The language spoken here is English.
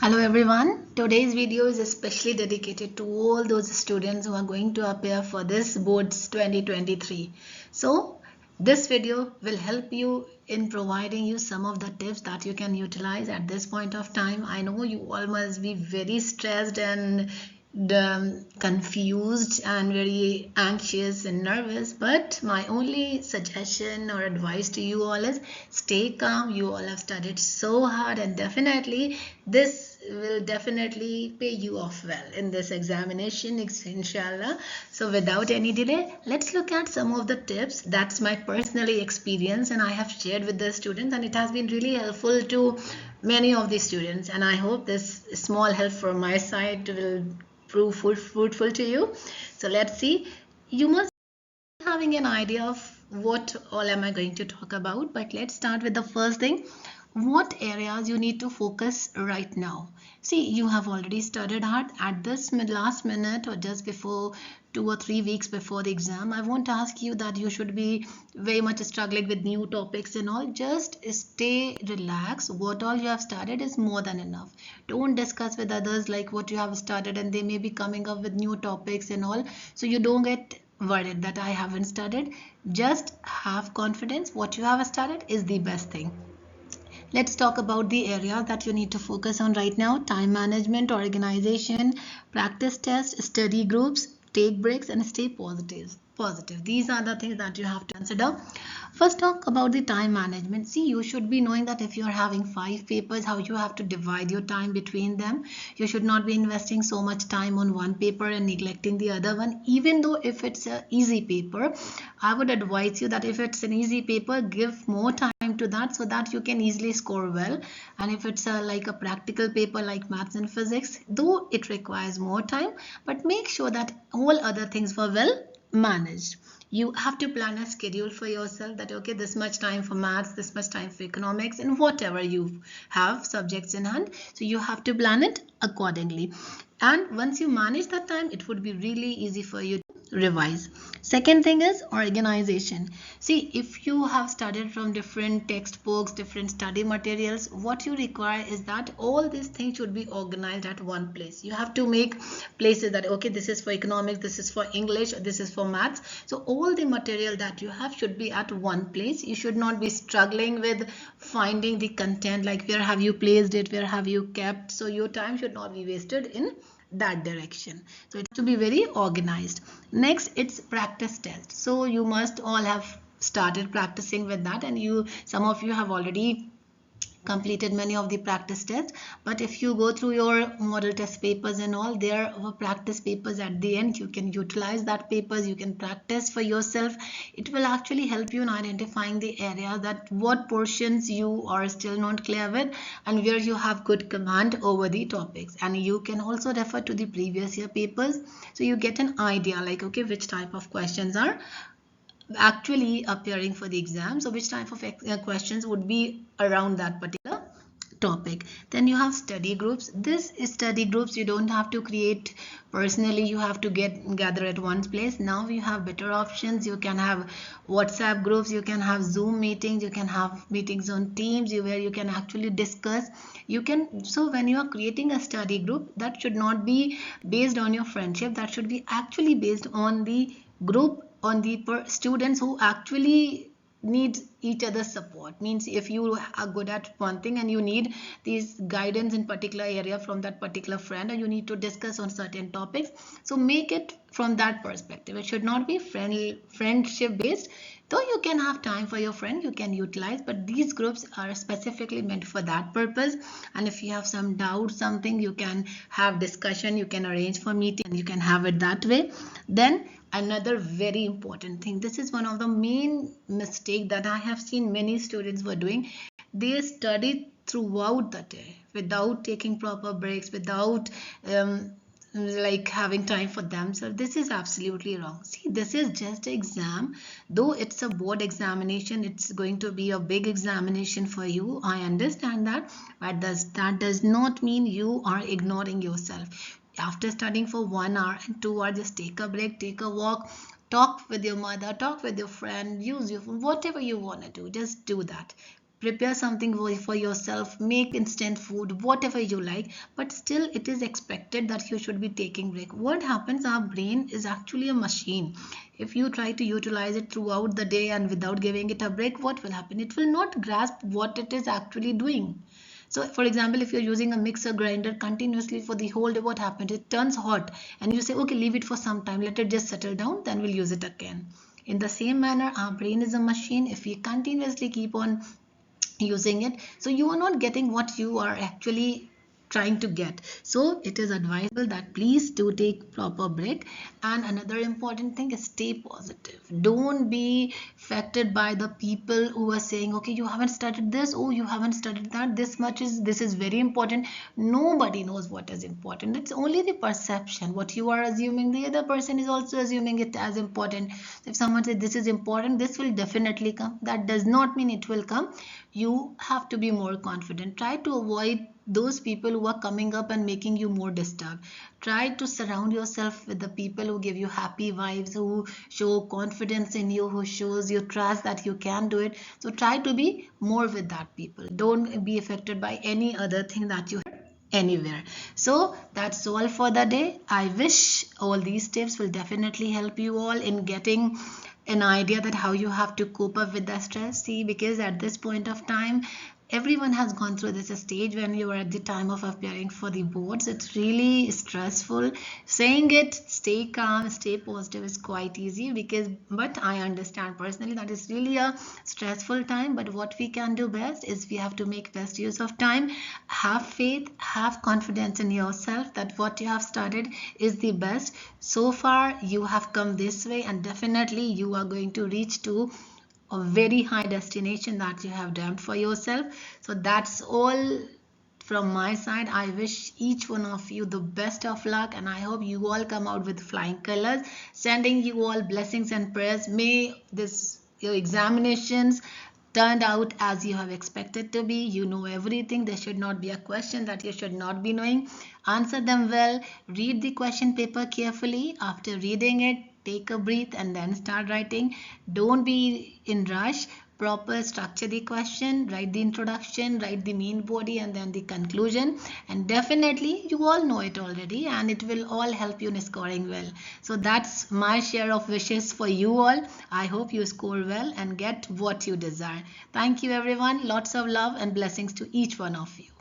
Hello everyone. Today's video is especially dedicated to all those students who are going to appear for this boards 2023. So this video will help you in providing you some of the tips that you can utilize at this point of time. I know you all must be very stressed and confused and very anxious and nervous, but my only suggestion or advice to you all is stay calm. You all have studied so hard and definitely this will definitely pay you off well in this examination, inshallah. So without any delay, let's look at some of the tips that's my personally experience and I have shared with the students, and it has been really helpful to many of the students, and I hope this small help from my side will prove fruitful to you. So let's see. You must be having an idea of what all am I going to talk about, but let's start with the first thing. What areas you need to focus right now? See, you have already studied hard at this last minute or just before 2 or 3 weeks before the exam. I won't ask you that you should be very much struggling with new topics and all. Just stay relaxed. What all you have studied is more than enough. Don't discuss with others like what you have studied and they may be coming up with new topics and all. So you don't get worried that I haven't studied. Just have confidence. What you have studied is the best thing. Let's talk about the areas that you need to focus on right now: time management, organization, practice test, study groups, take breaks, and stay positive. These are the things that you have to consider. First, talk about the time management. See, you should be knowing that if you are having 5 papers, how you have to divide your time between them. You should not be investing so much time on one paper and neglecting the other one. Even though if it's an easy paper, I would advise you that if it's an easy paper, give more time to that so that you can easily score well. And if it's like a practical paper like maths and physics, though it requires more time, but make sure that all other things were well managed. You have to plan a schedule for yourself that okay, this much time for maths, this much time for economics, and whatever you have subjects in hand. So you have to plan it accordingly, and once you manage that time, it would be really easy for you to revise. Second thing is organization. See, if you have studied from different textbooks, different study materials, what you require is that all these things should be organized at one place. You have to make places that okay, this is for economics, this is for English, this is for maths. So all the material that you have should be at one place. You should not be struggling with finding the content, like where have you placed it, where have you kept. So your time should not be wasted in that direction. So it has to be very organized. Next, it's practice test. So you must all have started practicing with that, and some of you have already completed many of the practice tests. But if you go through your model test papers and all, there are practice papers at the end. You can utilize that papers, you can practice for yourself. It will actually help you in identifying the area that what portions you are still not clear with and where you have good command over the topics. And you can also refer to the previous year papers, so you get an idea like okay, which type of questions are actually appearing for the exam. So which type of questions would be around that particular topic. Then you have study groups. This is study groups you don't have to create personally, you have to gather at one place. Now you have better options. You can have WhatsApp groups, you can have Zoom meetings, you can have meetings on Teams where you can actually discuss. You can, so when you are creating a study group, that should not be based on your friendship, that should be actually based on the group, on the students who actually need each other's support. Means if you are good at one thing and you need this guidance in particular area from that particular friend, and you need to discuss on certain topics, so make it from that perspective. It should not be friendship based. Though you can have time for your friend, you can utilize, but these groups are specifically meant for that purpose. And if you have some doubt, something, you can have discussion, you can arrange for meeting, and you can have it that way. Then another very important thing, this is one of the main mistake that I have seen many students were doing. They study throughout the day without taking proper breaks, without like having time for themselves. This is absolutely wrong. See, this is just an exam. Though it's a board examination, it's going to be a big examination for you, I understand that, but that does not mean you are ignoring yourself. After studying for 1 hour and 2 hours, just take a break, take a walk, talk with your mother, talk with your friend, use your phone, whatever you want to do, just do that. prepare something for yourself, make instant food, whatever you like, but still it is expected that you should be taking break. What happens, our brain is actually a machine. If you try to utilize it throughout the day and without giving it a break, what will happen? It will not grasp what it is actually doing. So for example, if you're using a mixer grinder continuously for the whole day, what happens? It turns hot and you say, okay, leave it for some time, let it just settle down, then we'll use it again. In the same manner, our brain is a machine. If we continuously keep on using it, so you are not getting what you are actually trying to get. So it is advisable that please do take proper break. And another important thing is stay positive. Don't be affected by the people who are saying, okay, you haven't studied this, oh, you haven't studied that, this is very important. Nobody knows what is important. It's only the perception. What you are assuming, the other person is also assuming it as important. If someone says this is important, this will definitely come, that does not mean it will come. You have to be more confident. Try to avoid those people who are coming up and making you more disturbed. Try to surround yourself with the people who give you happy vibes, who show confidence in you, who shows you trust that you can do it. So try to be more with that people. Don't be affected by any other thing that you heard anywhere. So that's all for the day. I wish all these tips will definitely help you all in getting an idea that how you have to cope up with the stress. See, because at this point of time, everyone has gone through this stage when you are at the time of appearing for the boards. It's really stressful. Saying it, stay calm, stay positive is quite easy, because but I understand personally that it's really a stressful time. But what we can do best is we have to make best use of time. Have faith, have confidence in yourself that what you have studied is the best. So far you have come this way, and definitely you are going to reach to a very high destination that you have dreamt for yourself. So that's all from my side. I wish each one of you the best of luck, and I hope you all come out with flying colors. Sending you all blessings and prayers. May this your examinations turned out as you have expected to be. You know everything. There should not be a question that you should not be knowing. Answer them well. Read the question paper carefully. After reading it, take a breath and then start writing. Don't be in rush. Proper structure the question, write the introduction, write the main body, and then the conclusion. And definitely you all know it already, and it will all help you in scoring well. So that's my share of wishes for you all. I hope you score well and get what you desire. Thank you everyone. Lots of love and blessings to each one of you.